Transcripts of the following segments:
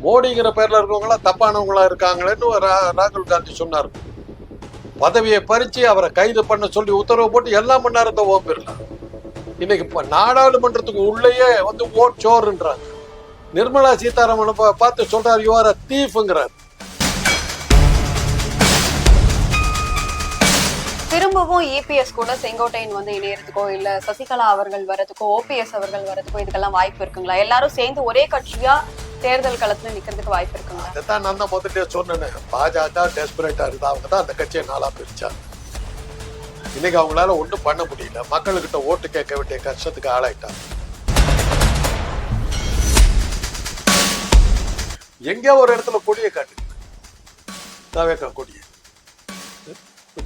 மோடிங்கிற பேர்ல இருக்கவங்களாம் தப்பானவங்களா இருக்காங்களேன்னு ராகுல் காந்தி சொன்னார். பதவியை பறிச்சு அவரை கைது பண்ண சொல்லி உத்தரவு போட்டு எல்லாம் பண்ணாரு இந்த ஓம் பிர்லா. இன்னைக்கு நாடாளுமன்றத்துக்கு உள்ளேயே வந்து ஓட் சோறுன்றாங்க. நிர்மலா சீதாராமன் பார்த்து சொல்றாரு யூ ஆர் அ தீஃப்ங்கிறார். திரும்பவும் இபிஎஸ் கூட செங்கோட்டையன் வந்து இணையறதுக்கோ இல்ல சசிகலா அவர்கள் வரதுக்கோ ஓபிஎஸ் அவர்கள் வரதுக்கோ இதுக்கெல்லாம் வாய்ப்பு இருக்குங்களா? எல்லாரும் சேர்ந்து ஒரே கட்சியா தேர்தல் களத்துல நிக்கிறதுக்கு வாய்ப்பு இருக்குங்களா? அதைத்தான் நான் தான் முதல்ல சொன்னேன். பாஜக டெஸ்பரேட்டா இருந்தா அவங்க தான் அந்த கட்சியை நாளா பிரிச்சாங்க. இன்னைக்கு அவங்களால ஒன்றும் பண்ண முடியல. மக்கள்கிட்ட ஓட்டு கேட்க வேண்டிய கஷ்டத்துக்கு ஆளாயிட்டாங்க. எங்க ஒரு இடத்துல கொடியை காட்டு தவேக்கா கொடியை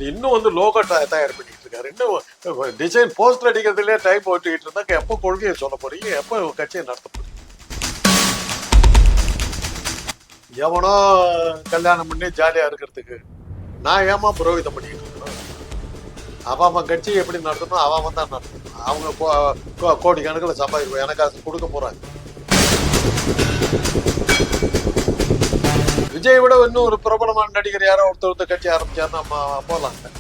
இன்னும் வந்து லோகோ தயார் பண்ணிட்டு இருக்காரு. இன்னும் டிசைன் போஸ்டர் அடிக்கிறதுலயே டைம் ஓட்டிக்கிட்டு இருந்தா எப்போ கொள்கையை சொல்ல போறீங்க, எப்போ கட்சியை நடத்த போறீங்க? எவனோ கல்யாணம் பண்ணி ஜாலியா இருக்கிறதுக்கு நான் ஏமா புரோகிதம் பண்ணிட்டு இருக்கணும்? அவன் கட்சியை எப்படி நடத்தணும் அவன் தான் நடத்தணும். அவங்க கோடி கணக்கில் சம்பாதிக்கும், எனக்கு அது கொடுக்க போறாங்க. விஜய் விட இன்னும் ஒரு பிரபலமான நடிகர் யாரோ ஒருத்தர் கட்சி ஆரம்பிச்சார், நம்ம போலாங்க.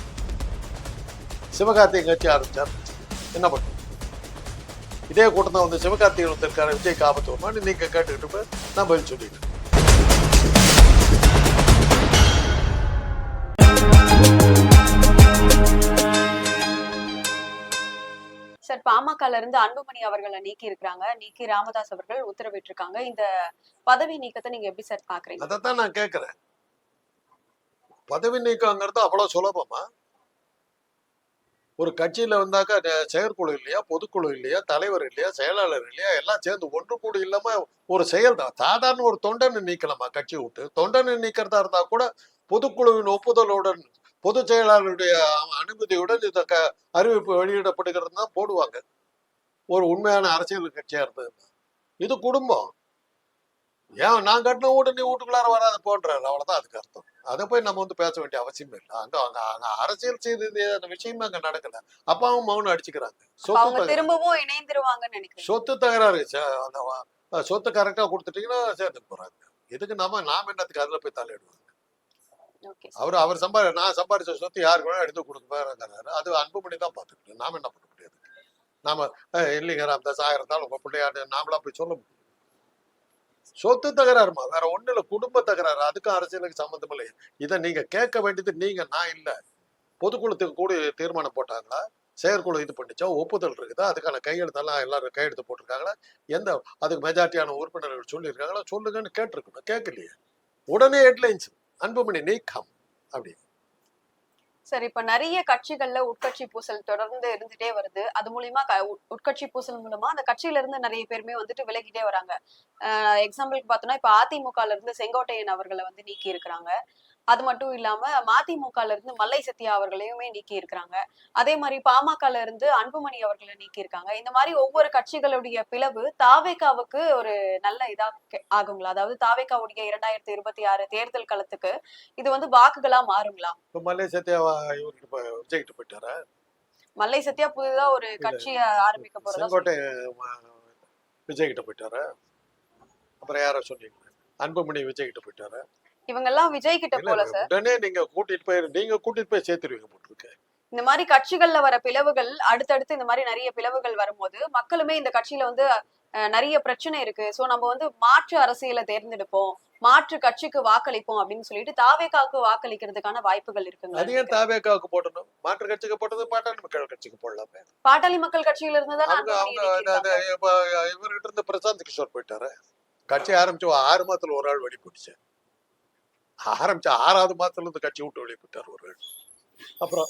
சிவகார்த்திகை கட்சி ஆரம்பிச்சார், என்ன பண்ணும்? இதே கூட்டம் தான் வந்து சிவகார்த்திகை வந்திருக்காரு, விஜய்க்கு ஆபத்து வருமானு நீங்க கேட்டுக்கிட்டு போய் நான் பதில் சொல்லிட்டு. சார், பாமகல இருந்து அன்புமணி அவர்களை நீக்கி ராமதாஸ் அவர்கள் உத்தரவிட்டு இருக்காங்க. இந்த பதவி நீக்கத்தை நீங்க எப்படி சார் பாக்குறீங்க? அதைத்தான் நான் கேட்கிறேன். பதவி நீக்கங்கிறது அவ்வளவு சுலபமா? ஒரு கட்சியில வந்தாக்கா செயற்குழு இல்லையா, பொதுக்குழு இல்லையா, தலைவர் இல்லையா, செயலாளர் இல்லையா, எல்லாம் சேர்ந்து ஒன்று கூட இல்லாம ஒரு செயல் தான். சாதாரண ஒரு தொண்டனை நீக்கலாமா கட்சி விட்டு? தொண்டனை நீக்கிறதா இருந்தா கூட பொதுக்குழுவின் ஒப்புதலுடன் பொதுச் செயலாளருடைய அனுமதியுடன் இந்த அறிவிப்பு வெளியிடப்படுகிறது தான் போடுவாங்க. ஒரு உண்மையான அரசியல் கட்சியா இருந்தது. இது குடும்பம். ஏன் நான் கட்டின வீடு நீ வீட்டுக்குள்ளார வராது போன்றாரு, அவ்வளவுதான் அதுக்கு அர்த்தம். அதை போய் நம்ம வந்து பேச வேண்டிய அவசியம் இல்லை. அங்க அரசியல் செய்து அந்த விஷயமே அங்க நடக்கல. அப்பாவும் மகனும் அடிச்சுக்கிறாங்க. திரும்பவும் இணைந்துருவாங்கன்னு நினைக்கிறேன். சொத்து தகராறு. அந்த சொத்து கரெக்டா கொடுத்துட்டீங்கன்னா சேர்ந்து போறாங்க. இதுக்கு நாம என்னத்துக்கு அதுல போய் தலையிடுவாங்க? அவர் நான் சம்பாதிச்ச சொத்து யாருக்கு வேணா எடுத்து கொடுக்குறாரு. அது அன்புமணி தான் பார்த்துக்கிட்டு நாம என்ன பண்ண முடியாது. நாம இல்லைங்க ராமதாஸ் 1000 இருந்தாலும் உங்க பிள்ளையாடு நாமளா போய் சொல்ல முடியும்? சொத்து தகராறுமா, வேற ஒண்ணு இல்ல, குடும்ப தகராறு. அதுக்கும் அரசியலுக்கு சம்பந்தம் இல்லை. இதை நீங்க கேட்க வேண்டியது நீங்க, நான் இல்ல. பொதுக்குழுத்துக்கு கூட தீர்மானம் போட்டாங்களா? செயற்குழு இது பண்ணிச்சா? ஒப்புதல் இருக்குதா? அதுக்கான கையெழுத்தெல்லாம் எல்லாரும் கையெழுத்து போட்டிருக்காங்களா? அதுக்கு மெஜாரிட்டியான உறுப்பினர்கள் சொல்லியிருக்காங்களா? சொல்லுங்கன்னு கேட்டிருக்கணும். கேட்கலையே. உடனே ஹெட்லைன்ஸ் அன்புமணி நீக்கம் அப்படி. சரி, இப்ப நிறைய கட்சிகள்ல உட்கட்சி பூசல் தொடர்ந்து இருந்துட்டே வருது. அது மூலியமா உட்கட்சி பூசல் மூலமா அந்த கட்சியில இருந்து நிறைய பேருமே வந்துட்டு விலகிட்டே வராங்க. எக்ஸாம்பிளுக்கு பார்த்தோம்னா இப்ப அதிமுகல இருந்து செங்கோட்டையன் அவர்களை வந்து நீக்கி இருக்கிறாங்க. அது மட்டும் இல்லாம மதிமுகல இருந்து மல்லை சத்யா அவர்களையுமே நீக்கி இருக்கிறாங்க. அதே மாதிரி பாமகல இருந்து அன்புமணி அவர்களை நீக்கி இருக்காங்க. இந்த மாதிரி ஒவ்வொரு கட்சிகளுடைய பிளவு தாவேகாவுக்கு ஒரு நல்ல இதா ஆகுங்களா? அதாவது தாவேகாவுடைய 2026 தேர்தல் களத்துக்கு இது வந்து வாக்குகளா மாறுங்களா? மல்லை சத்யா விஜய்கிட்ட போயிட்டாரா? மல்லை சத்யா புதுதா ஒரு கட்சியை ஆரம்பிக்க போறதா விஜய்கிட்ட போயிட்டாரா? அப்புறம் யார சொன்னீங்க? அன்புமணி விஜய்கிட்ட போயிட்டாரா? இவங்க எல்லாம் விஜய் கிட்ட போல சார். உடனே நீங்க கூட்டிட்டு போய் சேர்த்துருவீங்க போட்டுருக்கு. இந்த மாதிரி கட்சிகள்ல வர பிளவுகள் அடுத்தடுத்து இந்த மாதிரி நிறைய பிளவுகள் வரும்போது மக்களுமே இந்த கட்சியில வந்து நிறைய பிரச்சனை இருக்கு, சோ நம்ம வந்து மாற்று அரசியலை தேர்ந்தெடுப்போம், மாற்று கட்சிக்கு வாக்களிப்போம் அப்படின்னு சொல்லிட்டு தாவேகாவுக்கு வாக்களிக்கிறதுக்கான வாய்ப்புகள் இருக்குங்க. அது ஏன் தாவேகாவுக்கு போடணும்? மாற்று கட்சிக்கு போட்டது பாட்டாளி மக்கள் கட்சிக்கு போடலாமே. பாட்டாளி மக்கள் கட்சியில இருந்து இவர்கிட்ட இருந்து பிரசாந்த் கிஷோர் போயிட்டாரு. கட்சி ஆரம்பிச்சு 6 மாதத்துல ஒரு ஆள் வெளி போட்டுச்சு. ஆரம்பிச்ச 6வது மாதத்துல இருந்து கட்சி விட்டு வெளியே போயிட்டார் ஒரு ஆள். அப்புறம்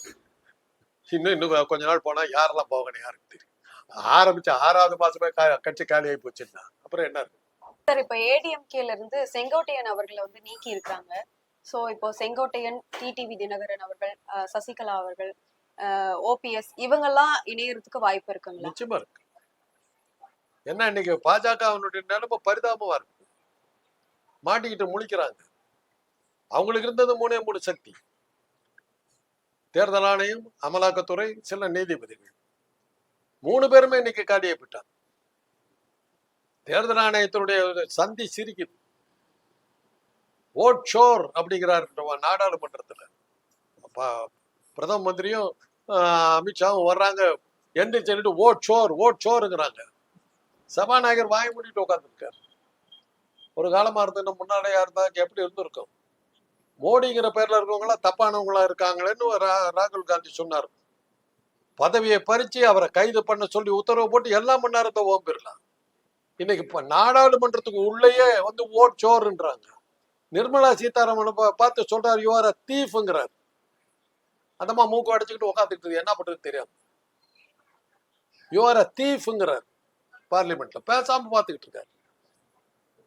இன்னும் கொஞ்ச நாள் போனா யாரெல்லாம் போகணும் யாருக்கு தெரியும். ஆரம்பிச்ச 6வது மாசமே கட்சி காலி ஆகி போச்சுன்னா அப்புறம் என்ன இருக்கு சார்? இப்ப ஏடிஎம்கேல இருந்து செங்கோட்டையன் அவர்களை வந்து நீக்கி இருக்காங்க. சோ இப்போ செங்கோட்டையன், டிடிவி தினகரன் அவர்கள், சசிகலா அவர்கள், ஓபிஎஸ் இவங்கெல்லாம் இணையறதுக்கு வாய்ப்பு இருக்குங்களா? நிச்சயமா இருக்கு. என்ன இன்னைக்கு பாஜக அவனுடைய நிலைமை பரிதாபமா இருக்கு. மாட்டிக்கிட்டு முழிக்கிறாங்க. அவங்களுக்கு இருந்தது 3 சக்தி: தேர்தல் ஆணையம், அமலாக்கத்துறை, சில நீதிபதிகள். 3 பேருமே இன்னைக்கு காலியாகிட்டாங்க. தேர்தல் ஆணையத்தினுடைய சந்தி சிரிக்குது. ஓட் ஷோர் அப்படிங்கிறார் நாடாளுமன்றத்துல. பிரதம மந்திரியும் அமித்ஷாவும் வர்றாங்க, என்று சொல்லிட்டு ஓட் ஷோருங்கிறாங்க. சபாநாயகர் வாங்கி மூடிட்டு உட்காந்துருக்காரு. ஒரு காலமா இருந்தது முன்னாடியா இருந்தா எப்படி இருந்திருக்கும்? மோடிங்கிற பேர்ல இருக்கவங்களா தப்பானவங்களா இருக்காங்களேன்னு ராகுல் காந்தி சொன்னார். பதவியை பறிச்சு அவரை கைது பண்ண சொல்லி உத்தரவு போட்டு எல்லாம் பண்ணாரத்தை ஓம் பெறலாம். இன்னைக்கு இப்ப நாடாளுமன்றத்துக்கு உள்ளேயே வந்து ஓட் சோறுன்றாங்க. நிர்மலா சீதாராமன் பார்த்து சொல்றாரு, யூ ஆர் அ தீஃப்ங்கிறார். அந்தம்மா மூக்கு அடிச்சுக்கிட்டு உட்காந்துக்கிட்டு என்ன பண்றது தெரியாது. யூ ஆர் அ தீஃப்ங்கிறார். பார்லிமெண்ட்ல பேசாம பார்த்துக்கிட்டு இருக்காரு.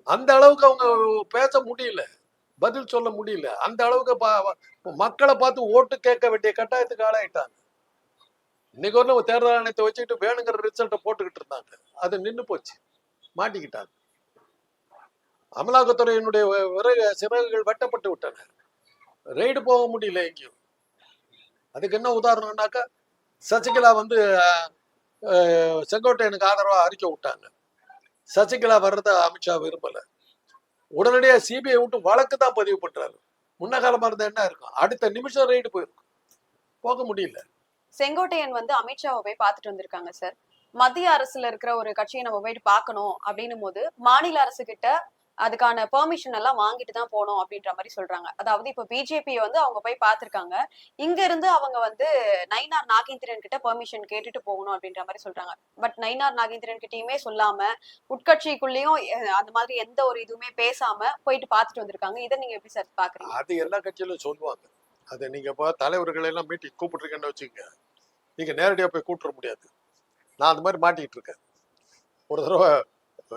அந்த அளவுக்கு அவங்க பேச முடியல, பதில் சொல்ல முடியல. அந்த அளவுக்கு மக்களை பார்த்து ஓட்டு கேட்க வேண்டிய கட்டாயத்துக்கு ஆளாயிட்டாங்க. இன்னைக்கு ஒரு தேர்தல் ஆணையத்தை வச்சுக்கிட்டு வேணுங்கிற ரிசல்ட்டை போட்டுக்கிட்டு இருந்தாங்க. அது நின்று போச்சு, மாட்டிக்கிட்டாங்க. அமலாக்கத்துறையினுடைய சிறகுகள் வெட்டப்பட்டு விட்டன. ரெய்டு போக முடியல எங்கேயும். அதுக்கு என்ன உதாரணம்னாக்கா, சசிகலா வந்து செங்கோட்டையனுக்கு ஆதரவா அறிக்கை விட்டாங்க. சசிகலா வர்றத அமித்ஷா விரும்பல. உடனடியாக சிபிஐ விட்டு வழக்கு தான் பதிவு பண்றாரு. முன்ன காலமா இருந்தா என்ன இருக்கும்? அடுத்த நிமிஷம் ரெய்டு போயிருக்கும். போக முடியல. செங்கோட்டையன் வந்து அமித்ஷாவை போய் பார்த்துட்டு வந்திருக்காங்க சார். மத்திய அரசுல இருக்கிற ஒரு கட்சியை நம்ம போயிட்டு பார்க்கணும் அப்படின்னும் போது மாநில அரசு கிட்ட அதுக்கான பெர்மிஷன் எல்லாம் வாங்கிட்டு தான் போனோம் அப்படின்ற மாதிரி சொல்றாங்க. அதாவது இப்ப பிஜேபி வந்து அவங்க போய் பார்த்திருக்காங்க. இங்க இருந்து அவங்க வந்து நயினார் நாகேந்திரன் கிட்ட பெர்மிஷன் கேட்டுட்டு போகணும் அப்படின்ற மாதிரி சொல்றாங்க. பட் நயினார் நாகேந்திரன் கிட்டயுமே சொல்லாம உட்கட்சிக்குள்ளேயும் அந்த மாதிரி எந்த ஒரு இதுவுமே பேசாம போயிட்டு பார்த்துட்டு வந்திருக்காங்க. இதை நீங்க எப்படி சார் பாக்குறீங்க? அது எல்லா கட்சியிலும் சொல்லுவாங்க. அதை நீங்க தலைவர்கள் எல்லாம் மீட்டிங் கூப்பிட்டுருக்கேன்னு வச்சுக்கோங்க, நீங்க நேரடியா போய் கூப்பிட முடியாது. நான் அந்த மாதிரி மாட்டிக்கிட்டு இருக்கேன். ஒரு தடவை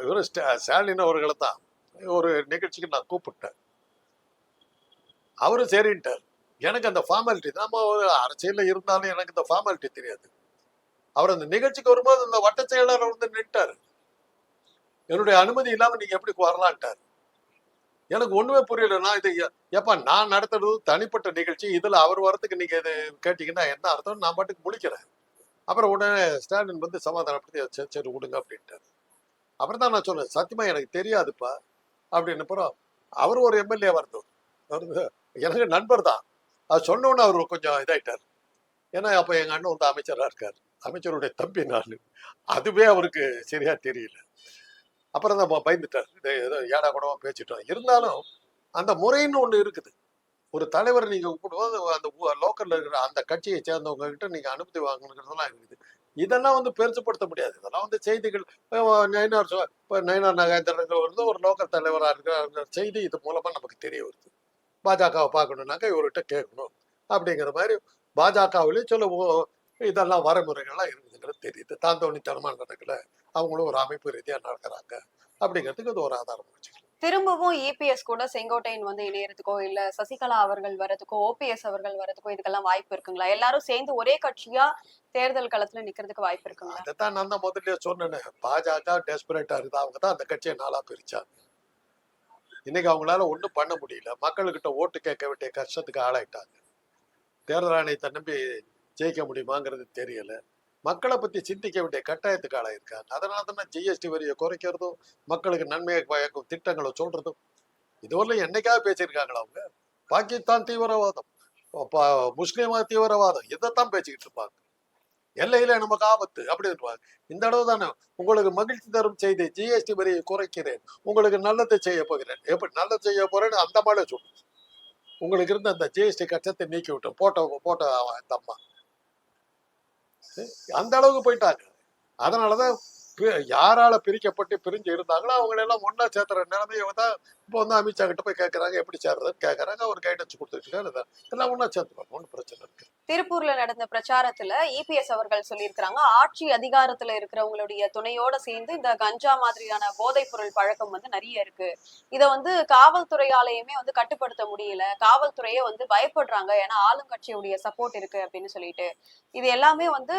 இவரு ஸ்டாலின் அவர்களை தான் ஒரு நிகழ்ச்சிக்கு நான் கூப்பிட்டேன். அவரு சரின்ட்டார். எனக்கு அந்த ஃபார்மாலிட்டி, நம்ம அரசியல்ல இருந்தாலும் எனக்கு இந்த ஃபார்மாலிட்டி தெரியாது. அவர் அந்த நிகழ்ச்சிக்கு வரும்போது அந்த வட்ட செயலாளர் வந்து நின்ட்டாரு. என்னுடைய அனுமதி இல்லாம நீங்க எப்படி வரலான்ட்டார். எனக்கு ஒண்ணுமே புரியல. நான் இது எப்ப நான் நடத்துறது தனிப்பட்ட நிகழ்ச்சி, இதுல அவர் வரத்துக்கு நீங்க இது கேட்டீங்கன்னா என்ன அர்த்தம்? நான் பாட்டுக்கு முழிக்கிறேன். அப்புறம் உடனே ஸ்டாலின் வந்து சமாதானப்படுத்தி சரி விடுங்க அப்படின்ட்டார். அப்புறம் தான் நான் சொன்னேன், சத்தியமா எனக்கு தெரியாதுப்பா அப்படின்னு. அப்புறம் அவர் ஒரு எம்எல்ஏ வருது, எனக்கு நண்பர் தான். அது சொன்னோன்னு அவர் கொஞ்சம் இதாயிட்டார். ஏன்னா அப்ப எங்க அண்ணன் வந்து அமைச்சரா இருக்காரு, அமைச்சருடைய தம்பி நான். அதுவே அவருக்கு சரியா தெரியல. அப்புறம் தான் பயந்துட்டார். ஏதோ ஏடா கூடவா பேசிட்டோம். இருந்தாலும் அந்த முறைன்னு ஒண்ணு இருக்குது. ஒரு தலைவர் நீங்க கூப்பிடும்போது அந்த லோக்கல்ல இருக்கிற அந்த கட்சியை சேர்ந்தவங்க கிட்ட நீங்க அனுமதி வாங்கணுங்கிறதெல்லாம் இருக்குது. இதெல்லாம் வந்து பெருசுப்படுத்த முடியாது. இதெல்லாம் வந்து செய்திகள். நயினார் நாகேந்திரன் வந்து ஒரு லோக்கல் தலைவராக இருக்கிற செய்தி இது மூலமா நமக்கு தெரிய வருது. பாஜகவை பார்க்கணுன்னாக்கா இவர்கிட்ட கேட்கணும் அப்படிங்கிற மாதிரி பாஜகவிலேயும் சில இதெல்லாம் வரைமுறைகள்லாம் இருக்குதுங்கிறது தெரியுது. தாந்தோணித்தனமா நடக்கல, அவங்களும் ஒரு அமைப்பு ரீதியா நடக்கிறாங்க அப்படிங்கிறதுக்கு இது ஒரு ஆதாரம் வச்சுக்கலாம். திரும்பவும் இபிஎஸ் கூட செங்கோட்டையன் வந்து இணையறதுக்கோ இல்ல சசிகலா அவர்கள் வரதுக்கோ ஓபிஎஸ் அவர்கள் வரதுக்கோ இதுக்கெல்லாம் வாய்ப்பு இருக்குங்களா? எல்லாரும் சேர்ந்து ஒரே கட்சியா தேர்தல் களத்துல நிக்கிறதுக்கு வாய்ப்பு இருக்குங்களா? அதைத்தான் நான் தான் முதல்ல சொன்னேன். பாஜக டெஸ்பரேட்டா இருக்குது. அவங்க தான் அந்த கட்சியை நாளா பிரிச்சாங்க. இன்னைக்கு அவங்களால ஒண்ணும் பண்ண முடியல. மக்கள்கிட்ட ஓட்டு கேட்க வேண்டிய கஷ்டத்துக்கு ஆளாயிட்டாங்க. தேர்தல் ஆணையத்தை நம்பி ஜெயிக்க முடியுமாங்கிறது தெரியல. மக்களை பத்தி சிந்திக்க வேண்டிய கட்டாயத்துக்கு ஆளாயிருக்காங்க. அதனால தானே ஜிஎஸ்டி வரியை குறைக்கிறதும் மக்களுக்கு நன்மையை பயக்கும் திட்டங்களை சொல்றதும். இதுவரையும் என்னைக்காவது பேசியிருக்காங்களா அவங்க? பாகிஸ்தான் தீவிரவாதம், முஸ்லீமா தீவிரவாதம், இதைத்தான் பேசிக்கிட்டு இருப்பாங்க. எல்லையில நமக்கு ஆபத்து அப்படி இருப்பாங்க. இந்த தடவை தானே உங்களுக்கு மகிழ்ச்சி தரும் செய்தி, ஜிஎஸ்டி வரியை குறைக்கிறேன், உங்களுக்கு நல்லது செய்ய போகிறேன். எப்படி நல்லது செய்ய போறேன்னு அந்த மாதிரி சொல்லு. உங்களுக்கு இருந்த அந்த ஜிஎஸ்டி கட்டத்தை நீக்கி விட்டோம், போட்ட அந்த அம்மா அந்த அளவுக்கு போயிட்டாங்க. அதனாலதான் யாரால பிரிக்கப்பட்டு பிரிஞ்சு இருந்தாங்களோ அவங்களெல்லாம் ஒன்னா சேர்த்துற நிலைமையை தான் இப்போ வந்து அமித்ஷா கிட்ட போய் கேட்கறாங்க, எப்படி சேர்றதுன்னு கேட்கறாங்க. அவர் கைடன்ஸ் கொடுத்துட்டு இருக்காரு. எல்லாம் ஒன்னா சேர்த்துப்பாங்க, ஒன்றும் பிரச்சனை இருக்கு. திருப்பூர்ல நடந்த பிரச்சாரத்துல இபிஎஸ் அவர்கள் சொல்லியிருக்கிறாங்க, ஆட்சி அதிகாரத்துல இருக்கிறவங்களுடைய துணையோட சேர்ந்து இந்த கஞ்சா மாதிரியான போதைப் பொருள் பழக்கம் வந்து நிறைய இருக்கு. இத வந்து காவல்துறையாலையுமே வந்து கட்டுப்படுத்த முடியல, காவல்துறையே வந்து பயப்படுறாங்க, ஏன்னா ஆளுங்கட்சியுடைய சப்போர்ட் இருக்கு அப்படின்னு சொல்லிட்டு. இது எல்லாமே வந்து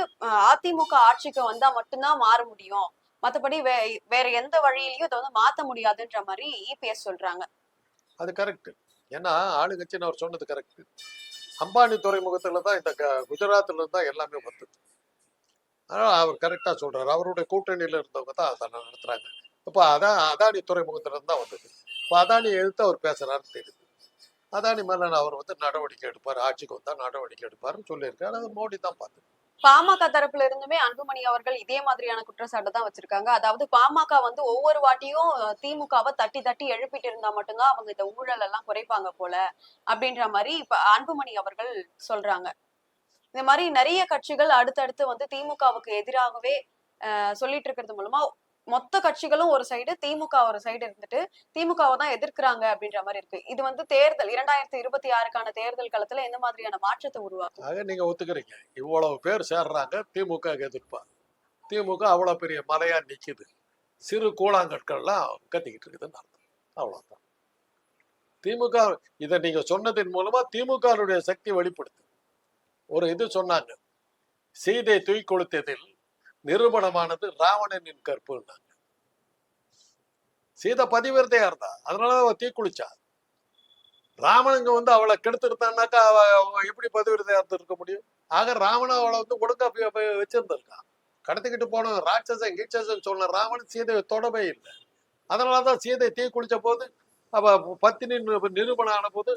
அதிமுக ஆட்சிக்கு வந்தா மட்டும்தான் மாற முடியும், மத்தபடி வேற எந்த வழியிலயும் இதை வந்து மாத்த முடியாதுன்ற மாதிரி இபிஎஸ் சொல்றாங்க. அது கரெக்ட். ஏன்னா ஆளுங்கட்சின்னு அவர் சொன்னது கரெக்ட். அம்பானி துறைமுகத்துல தான் இந்த குஜராத்ல இருந்தா எல்லாமே வந்தது. அதனால அவர் கரெக்டா சொல்றாரு. அவருடைய கூட்டணியில இருந்தவங்க தான் அதை நடத்துறாங்க. இப்ப அதானி துறைமுகத்துல இருந்தா வந்தது. இப்ப அதானி எதிர்த்து அவர் பேசுறாருன்னு தெரியுது. அதானி மேல அவர் வந்து நடவடிக்கை எடுப்பார், ஆட்சிக்கு வந்தா நடவடிக்கை எடுப்பாருன்னு சொல்லியிருக்காரு. அது மோடி தான் பார்த்து. பாமக தரப்புல இருந்துமே அன்புமணி அவர்கள் இதே மாதிரியான குற்றச்சாட்டு தான் வச்சிருக்காங்க. அதாவது பாமக வந்து ஒவ்வொரு வாட்டியும் திமுகவை தட்டி தட்டி எழுப்பிட்டு இருந்தா மட்டும்தான் அவங்க இந்த ஊழல் எல்லாம் குறைப்பாங்க போல அப்படின்ற மாதிரி இப்ப அன்புமணி அவர்கள் சொல்றாங்க. இந்த மாதிரி நிறைய கட்சிகள் அடுத்தடுத்து வந்து திமுகவுக்கு எதிராகவே சொல்லிட்டு இருக்கிறது மூலமா மொத்த கட்சிகளும் ஒரு சைடு, திமுக ஒரு சைடு இருந்துட்டு திமுகவை தான் எதிர்க்கிறாங்க அப்படின்ற மாதிரி இருக்கு. இது வந்து தேர்தல் 2026க்கான தேர்தல் காலத்துல எந்த மாதிரியான மாற்றத்தை உருவாக்கும்? ஆக நீங்க ஒத்துக்கிறீங்க, இவ்வளவு பேர் சேர்றாங்க திமுக எதிர்ப்பா. திமுக அவ்வளவு பெரிய மலையா நிக்குது, சிறு கூழாங்கற்கள்லாம் கத்திக்கிட்டு இருக்குதுன்னு அர்த்தம். அவ்வளவுதான். திமுக இதை நீங்க சொன்னதின் மூலமா திமுகவுடைய சக்தி வெளிப்படுது. ஒரு இது சொன்னாங்க, சீதை தூய் கொளுத்ததில் நிரூபணமானது ராவணனின் கற்புன்னாங்க. சீதை பதிவிரதையா இருந்தா, அதனால அவ தீ குளிச்சா. ராவணங்க வந்து அவளை கெடுத்துருந்தான்னாக்கா அவ எப்படி பதிவிரதையா இருந்திருக்க முடியும்? ஆக ராவணன் அவளை வந்து ஒடுக்க வச்சிருந்திருக்கான். கடத்திக்கிட்டு போன ராட்சசன் கீட்சசன் சொன்ன ராவணன் சீதையை தொடவே இல்லை. அதனாலதான் சீதை தீ குளிச்ச போது அவ பத்தினி நிரூபணம் ஆன போது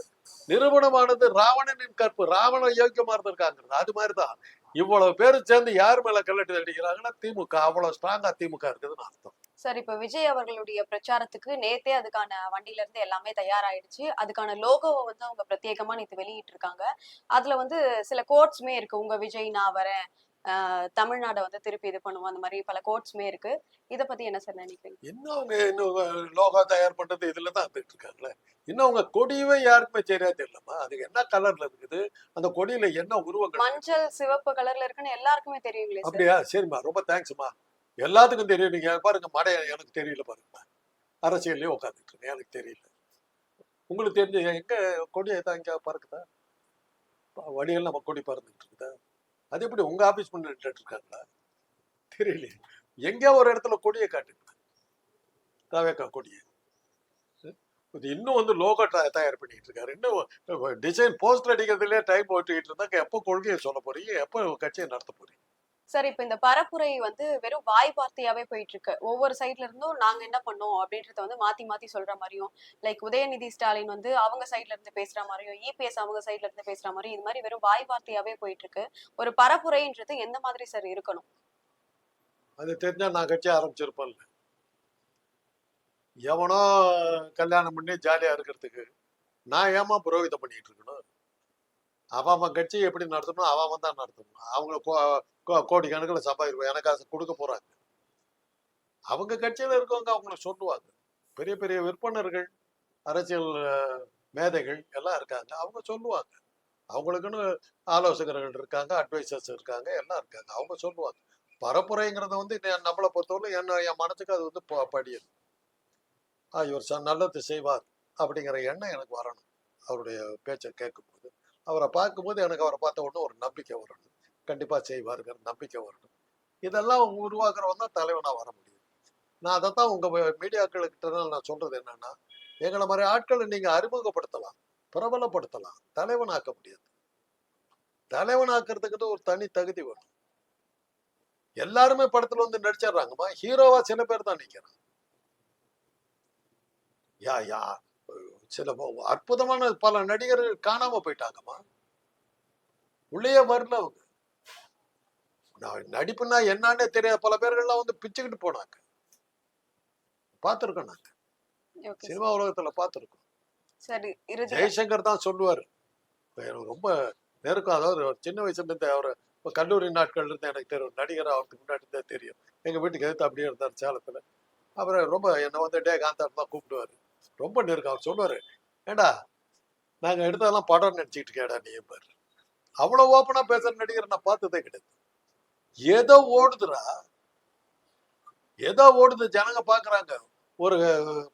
நிரூபணமானது ராவணனின் கற்பு, ராவணன் யோக்கியமா இருந்திருக்காங்கிறது. அது மாதிரிதான் இவ்வளவு பேரு சேர்ந்து யார் மேல கல்லட்டி அடிக்கிறாங்கன்னா திமுக அவ்வளவு ஸ்ட்ராங்கா திமுக இருக்குதுன்னு அர்த்தம். சார், இப்ப விஜய் அவர்களுடைய பிரச்சாரத்துக்கு நேத்தே அதுக்கான வண்டியில இருந்து எல்லாமே தயாராயிடுச்சு. அதுக்கான லோகோவை வந்து அவங்க பிரத்யேகமா நேத்து வெளியிட்டு இருக்காங்க. அதுல வந்து சில கோட்ஸ்மே இருக்கு. உங்க விஜய் நான் வரேன், தமிழ்நாடை வந்து திருப்பி இது பண்ணுவோம், அந்த மாதிரி பல கோட்ஸ்மே இருக்கு. இத பத்தி என்ன சார் நினைக்கிறீங்க? இன்னும் அவங்க இன்னும் லோகோ தயார் பண்றது இதுலதான் இருந்துட்டு இருக்காங்களே. இன்னும் அவங்க கொடியவே யாருக்குமே சரியா தெரியலமா. அது என்ன கலர்ல இருக்குது, அந்த கொடியில என்ன உருவங்கள்? மஞ்சள் சிவப்பு கலர்ல இருக்குன்னு எல்லாருக்குமே தெரியுங்களே. அப்படியா? சரிம்மா, ரொம்ப தேங்க்ஸ்மா. எல்லாத்துக்கும் தெரியும். நீங்க பாருங்க, மடைய எனக்கு தெரியல பாருங்க. அரசியல்லயே உட்காந்துட்டு இருக்கேன், எனக்கு தெரியல. உங்களுக்கு தெரிஞ்ச எங்க கொடி ஏதா இங்க பறக்குதா? வழியில் நம்ம கொடி பறந்துட்டு இருக்குதா? அது எப்படி உங்க ஆபீஸ் பண்ணிட்டு இருக்காங்களா? தெரியலையே. எங்கேயோ ஒரு இடத்துல கொடியை காட்டுங்க, தாவேக்கா கொடியை. இன்னும் வந்து லோகோ தயார் பண்ணிட்டு இருக்காரு. இன்னும் டிசைன் போஸ்டர் அடிக்கிறதுலயே டைம் ஓட்டிட்டு இருந்தாங்க. எப்போ கொள்கையை சொல்ல போறீங்க, எப்போ கட்சியை நடத்த போறீங்க? சார், இப்ப இந்த பரப்புரை வந்து வெறும் வாய் வார்த்தையாவே போயிட்டு இருக்கு. ஒவ்வொரு சைட்ல இருந்தும் நாங்க என்ன பண்ணோம் அப்படின்றத வந்து மாத்தி மாத்தி சொல்ற மாதிரியும், லைக் உதயநிதி ஸ்டாலின் வந்து அவங்க சைட்ல இருந்து பேசுற மாதிரியும், இபிஎஸ் அவங்க சைட்ல இருந்து பேசுற மாதிரியும், இது மாதிரி வெறும் வாய் வார்த்தையாவே போயிட்டு இருக்கு. ஒரு பரப்புரைன்றது எந்த மாதிரி சார் இருக்கணும்? அது தெரிஞ்சா நான் கட்சி ஆரம்பிச்சிருப்பேன்ல. எவனோ கல்யாணம் பண்ணி ஜாலியா இருக்கிறதுக்கு நான் ஏமா புரோகிதம் பண்ணிட்டு இருக்கணும்? அவன் கட்சியை எப்படி நடத்தணும், அவன் தான் நடத்தணும். அவங்க கோடி கணக்கில் சம்பாதிருப்பாங்க, எனக்கு அதை கொடுக்க போறாங்க. அவங்க கட்சியில இருக்கவங்க அவங்கள சொல்லுவாங்க. பெரிய பெரிய விற்பனர்கள், அரசியல் மேதைகள் எல்லாம் இருக்காங்க, அவங்க சொல்லுவாங்க. அவங்களுக்குன்னு ஆலோசகர்கள் இருக்காங்க, அட்வைசர்ஸ் இருக்காங்க, எல்லாம் இருக்காங்க, அவங்க சொல்லுவாங்க. பரப்புரைங்கிறத வந்து நம்மளை பொறுத்தவரை என் மனசுக்கு அது வந்து படியது. இவர் நல்லது செய்வார் அப்படிங்கிற எண்ணம் எனக்கு வரணும். அவருடைய பேச்சை கேட்கும்போது, அவரை பார்க்கும்போது எனக்கு அவரை பார்த்த உடனே ஒரு நம்பிக்கை வரணும். கண்டிப்பா செய்வாருங்கிற நம்பிக்கை வரணும். இதெல்லாம் உருவாக்குறவன் தான் தலைவனா வர முடியும். நான் அதைத்தான் உங்க மீடியாக்களுக்கிட்ட நான் சொல்றது என்னன்னா, எங்களை மாதிரி ஆட்களை நீங்க அறிமுகப்படுத்தலாம், பிரபலப்படுத்தலாம், தலைவனாக்க முடியாது. தலைவனாக்குறதுக்கு ஒரு தனி தகுதி வேணும். எல்லாருமே படத்துல வந்து நடிச்சிடுறாங்கம்மா. ஹீரோவா சில பேர் தான் நிக்கிறான். சில அற்புதமான பல நடிகர்கள் காணாம போயிட்டாங்கம்மா. உள்ளே வரல அவங்க. நடிப்புனா என்னன்னே தெரியாத பல பேர்கள்லாம் வந்து பிச்சுக்கிட்டு போனாங்க. பார்த்திருக்கோம் நாங்க, சினிமா உலகத்துல பார்த்திருக்கோம். ஜெய்சங்கர் தான் சொல்லுவாரு, ரொம்ப நெருக்கம். அதாவது சின்ன வயசுல இருந்து அவர் கல்லூரி நாட்கள்ல இருந்து எனக்கு தெரியும். நடிகர் அவருக்கு முன்னாடி இருந்தே தெரியும். எங்க வீட்டுக்கு எதிர்த்து அப்படியே இருந்தார் சேலத்துல. அப்புறம் ரொம்ப என்னை வந்து டே காந்தார் தான் கூப்பிடுவாரு. ரொம்ப நெருக்கம். அவர் சொல்லுவாரு, ஏண்டா நாங்க எடுத்ததெல்லாம் படம் நினைச்சிட்டு கேடா நீ பாரு. அவ்வளவு ஓப்பனா பேசுற நடிகர் நான் பார்த்ததே கிடையாது. ஏதோ ஓடுதுரா, ஏதோ ஓடுது, ஜனங்க பாக்குறாங்க. ஒரு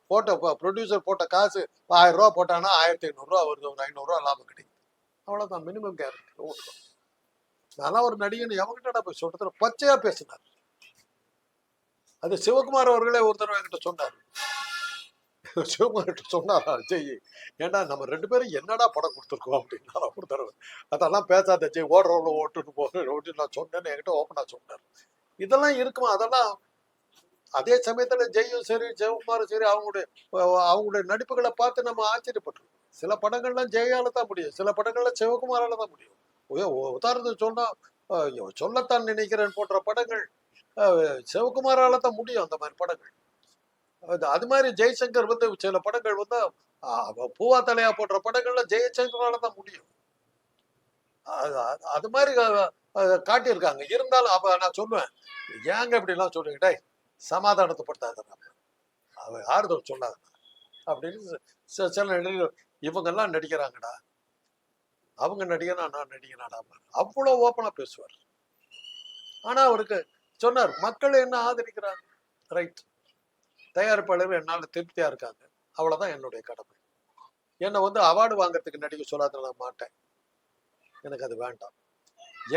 போட்ட ப்ரொடியூசர் போட்ட காசு 1000 ரூபா போட்டானா 1500 ரூபா வருது, ஒரு 500 ரூபா லாபம் கிடைக்குது. அவ்வளவுதான் மினிமம் கேரண்டி ஓட்டுறோம். நான் ஒரு நடிகன் எவங்கிட்ட போய் சொல்றதுல பச்சையா பேசினார். அது சிவகுமார் அவர்களே ஒரு தடவை என்கிட்ட சொன்னார். சிவகுமார் சொன்னாரா, ஜெய் ஏண்டா நம்ம 2 பேரும் என்னடா படம் கொடுத்துருக்கோம் அப்படின்னா ஒரு தடவை. அதெல்லாம் பேசாத ஜெய், ஓடுறவங்கள ஓட்டுன்னு போட்டு நான் சொன்னேன்னு என்கிட்ட ஓப்பனா சொன்னார். இதெல்லாம் இருக்குமா? அதெல்லாம் அதே சமயத்துல ஜெயும் சரி சிவகுமாரும் சரி அவங்களுடைய நடிப்புகளை பார்த்து நம்ம ஆச்சரியப்பட்டிருக்கோம். சில படங்கள்ல ஜெயால தான் முடியும், சில படங்கள்ல சிவகுமாரால தான் முடியும். உதாரணத்துக்கு சொன்னா சொல்லத்தான் நினைக்கிறேன் போன்ற படங்கள் சிவகுமாரால தான் முடியும். அந்த மாதிரி படங்கள் அது மாதிரி ஜெய்சங்கர் வந்து சில படங்கள் வந்து பூவா தலையா போன்ற படங்கள்ல ஜெயசங்கரால தான் முடியும். அது மாதிரி காட்டியிருக்காங்க. இருந்தாலும் அப்ப நான் சொல்லுவேன், ஏங்க இப்படி எல்லாம் சொல்றீங்க, சமாதானத்தைப்படுத்தாத, ஆறுதல் சொல்லாத அப்படின்னு சில நடிகர்கள் இவங்கெல்லாம் நடிக்கிறாங்கடா, அவங்க நடிகனா நான் நடிகனாடா, அவ்வளவு ஓப்பனா பேசுவார். ஆனா அவருக்கு சொன்னார், மக்கள் என்ன ஆதரிக்கிறாங்க, ரைட், தயாரிப்பாளர்கள் என்னால திருப்தியா இருக்காங்க, அவ்வளவுதான் என்னுடைய கடமை. என்னை வந்து அவார்டு வாங்குறதுக்கு நடிக்க சொல்லாத நான் மாட்டேன், எனக்கு அது வேண்டாம்.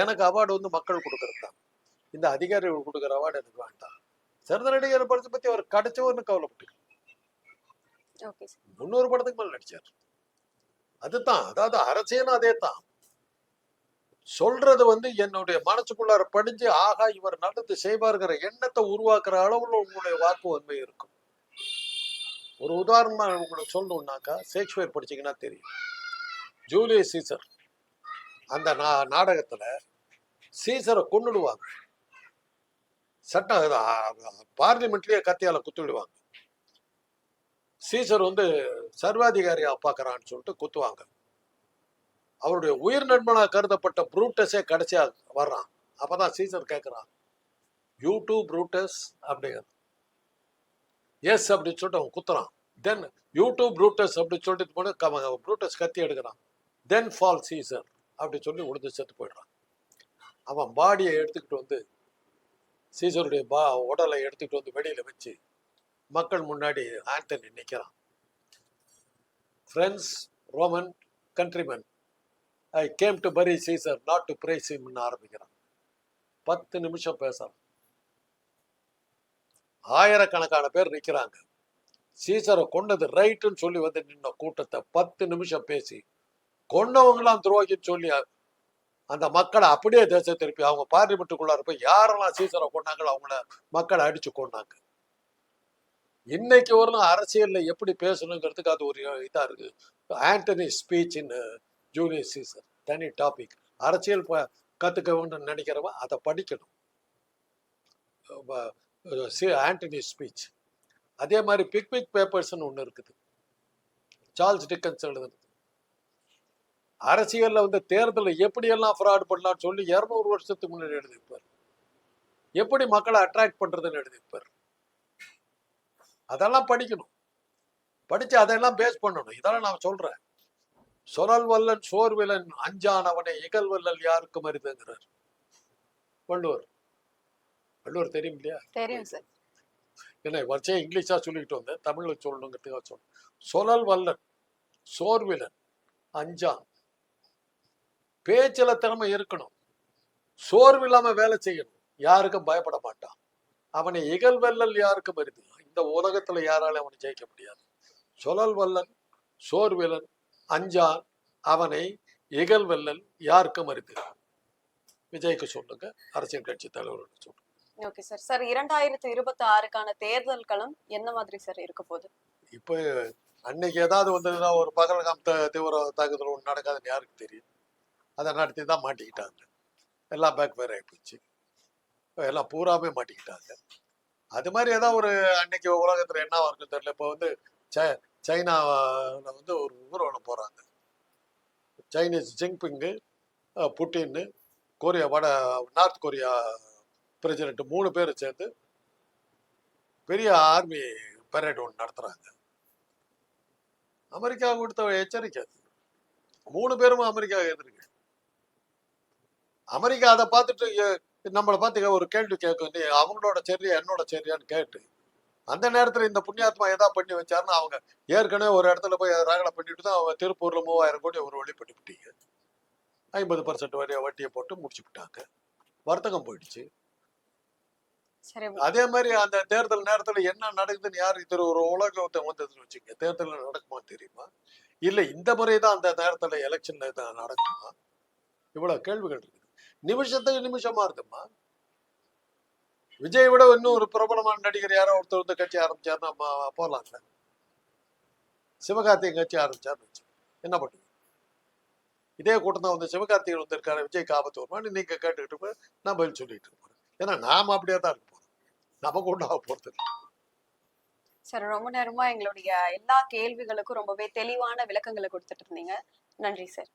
எனக்கு அவார்டு வந்து மக்கள் கொடுக்கறது தான், இந்த அதிகாரிகள் கொடுக்குற அவார்டு எனக்கு வேண்டாம். சிறந்த நடிகர் படத்தை பத்தி அவர் கிடைச்சவர்னு கவலைப்பட்டு 300 படத்துக்கு மேல நடிச்சார். அதுதான், அதாவது அரசியலும் அதே தான். சொல்றது வந்து என்னுடைய மனசுக்குள்ளார படிஞ்சு, ஆகா இவர் நல்லது செய்வார்கிற எண்ணத்தை உருவாக்குற அளவுல உங்களுடைய வாக்கு உண்மை இருக்கும். ஒரு உதாரணமா உங்களுக்கு சொல்லணும்னாக்கா, ஷேக்ஸ்பியர் படிச்சீங்கன்னா தெரியும். ஜூலியஸ் சீசர் அந்த நாடகத்துல சீசரை கொன்னுடுவாங்க. சட்டம் பார்லிமெண்ட்லயே கத்தியால குத்திடுவாங்க. சீசர் வந்து சர்வாதிகாரியா பாக்குறான்னு சொல்லிட்டு குத்துவாங்க. அவருடைய உயிர் நண்பனா கருதப்பட்ட புரூட்டஸே கடைசியா வர்றான். அப்பதான் சீசர் கேட்கிறான், யூ டூ புரூட்டஸ் அப்படிங்கிற. எஸ் அப்படின்னு சொல்லிட்டு அவன் குத்துறான். தென் யூ டூ புரூட்டஸ் அப்படின்னு சொல்லிட்டு போன புரூட்டஸ் கத்தி எடுக்கிறான். தென் ஃபால் சீசர் அப்படி சொல்லி உடுத்து செத்து போயிடுறான். அவன் பாடியை எடுத்துக்கிட்டு வந்து, சீசருடைய உடலை எடுத்துக்கிட்டு வந்து வெளியில வச்சு மக்கள் முன்னாடி ஆண்டனி நிற்கிறான். Friends, Roman countrymen, I came to bury Caesar not to praise ஹிம்னு ஆரம்பிக்கிறான். 10 நிமிஷம் பேசுறான். ஆயிரக்கணக்கான பேர் நிற்கிறாங்க. சீசரை கொண்டது ரைட்டுன்னு சொல்லி வந்து நின்ன கூட்டத்தை 10 நிமிஷம் பேசி, கொண்டவங்களாம் துரோகின்னு சொல்லி அந்த மக்களை அப்படியே தேச திருப்பி அவங்க பார்லிமெண்ட்டுக்குள்ளார போய் யாரெல்லாம் சீசரை கொண்டாங்களோ அவங்கள மக்களை அடிச்சு கொண்டாங்க. இன்னைக்கு ஒரு அரசியல்ல எப்படி பேசணுங்கிறதுக்கு அது ஒரு இதா இருக்கு. Antony speech in Julius Caesar தனி டாபிக். அரசியல் கத்துக்க வேண்டும் நினைக்கிறவன் அதை படிக்கணும். Antony speech. அதே மாதிரி பிக்விக் பேப்பர்ஸ்ன்னு ஒண்ணு இருக்குது, சார்ல்ஸ் டிக்கன்ஸ் எழுதுனது. அரசியல்ல வந்து தேர்தலில் எப்படியெல்லாம் ஃப்ராட் பண்ணலாம்னு சொல்லி 200 வருஷத்துக்கு முன்னாடி எழுதியிருப்பார். எப்படி மக்களை அட்ராக்ட் பண்றதுன்னு எழுதியிருப்பார். அதெல்லாம் படிக்கணும். படிச்சு அதெல்லாம் பேஸ் பண்ணணும். இதெல்லாம் நான் சொல்றேன். சொலல் வல்லன் சோர்விலன் அஞ்சான் அவனை இகழ்வல்லல் யாருக்கும் அரிதுங்கிறார் வள்ளுவர். வள்ளுவர் தெரியும் இல்லையா? தெரியும் சார். என்ன வச்சே இங்கிலீஷா சொல்லிட்டு வந்தேன், தமிழ்ல சொல்லணுங்கிறதுக்காக சொன்னேன். சொலல் வல்லன் சோர்விலன் அஞ்சான். பேச்சில திறமை இருக்கணும், சோர்வு இல்லாம வேலை செய்யணும், யாருக்கும் பயப்பட மாட்டான். அவனை இகழ்வல்லல் யாருக்கும் அரிது. இந்த உலகத்துல யாராலும் அவனை ஜெயிக்க முடியாது. சொலல் வல்லன் சோர்விலன் அஞ்சான் அவனை இகழ்வல்லல் யாருக்கும் அரிது. விஜய்க்கு சொல்லுங்க, அரசியல் கட்சி தலைவர்கள் சொல்லுங்க. Okay sir. சார் 2026க்கான தேர்தல் களம் என்ன மாதிரி சார் இருக்க போகுது? இப்ப அன்னைக்கு ஏதாவது வந்ததுன்னா ஒரு பகல்காம் தீவிர தாக்குதல் ஒன்று நடக்காதுன்னு யாருக்கு தெரியும்? அதை நடத்தி தான் மாட்டிக்கிட்டாங்க. எல்லாம் பேக் ஃபயர் ஆகிப்போச்சு, எல்லாம் பூராமே மாட்டிக்கிட்டாங்க. அது மாதிரி ஏதாவது ஒரு அன்னைக்கு உலகத்துல என்ன இருக்குன்னு தெரியல. இப்போ வந்து சைனாவில் வந்து ஒரு ஊர்வலம் போறாங்க. சைனீஸ் ஜின்பிங்கு, புட்டின்னு, கொரியா நார்த் கொரியா பிரசிடென்ட் 3 பேர் சேர்ந்து பெரிய ஆர்மி பரேட் ஒன்று நடத்துறாங்க. அமெரிக்கா கொடுத்த எச்சரிக்கை. 3 பேரும் அமெரிக்கா எதிர்க்கு. அமெரிக்கா அதை பார்த்துட்டு நம்மளை பார்த்து ஒரு கேள்வி கேட்கும், நீ அவங்களோட சரியா என்னோட சரியான்னு கேட்டு, அந்த நேரத்துல இந்த புண்ணியாத்மா ஏதா பண்ணி வச்சாருன்னு அவங்க ஏற்கனவே ஒரு இடத்துல போய் ரகலை பண்ணிட்டு தான் அவங்க திருப்பூர்ல 3000 கோடி ஒரு வழி பண்ணி விட்டீங்க. 50% வரைய வட்டியை போட்டு முடிச்சு விட்டாங்க. வர்த்தகம் போயிடுச்சு. அதே மாதிரி அந்த தேர்தல் நேரத்துல என்ன நடக்குதுன்னு யாரு இது ஒரு உலகத்தை வந்ததுன்னு வச்சுக்க, தேர்தல் நடக்குமா தெரியுமா? இல்ல இந்த முறைதான் அந்த நேரத்துல எலெக்ஷன்ல நடக்குமா? இவ்வளவு கேள்விகள் இருக்குது. நிமிஷத்துக்கு நிமிஷமா இருக்குமா? விஜய் விட இன்னும் ஒரு பிரபலமான நடிகர் யாரோ ஒருத்தர் வந்து கட்சி ஆரம்பிச்சாருன்னா போலாம்ல. சிவகார்த்திகேயன் கட்சி ஆரம்பிச்சாருன்னு வச்சு, என்ன பண்ணுவீங்க? இதே கூட்டம் தான் வந்து சிவகார்த்திகேயன் வந்திருக்காரு, விஜய்க்கு ஆபத்து வருமான்னு நீங்க கேட்டுக்கிட்டு இருப்ப, நான் பதில் சொல்லிட்டு இருப்பேன். ஏன்னா நாம அப்படியே தான் இருக்க போறோம், நமக்கு ஒன்றும் ஆக போறது இல்லை. சார் ரொம்ப நேரமா எங்களுடைய எல்லா கேள்விகளுக்கும் ரொம்பவே தெளிவான விளக்கங்களை கொடுத்துட்டு இருந்தீங்க. நன்றி சார்.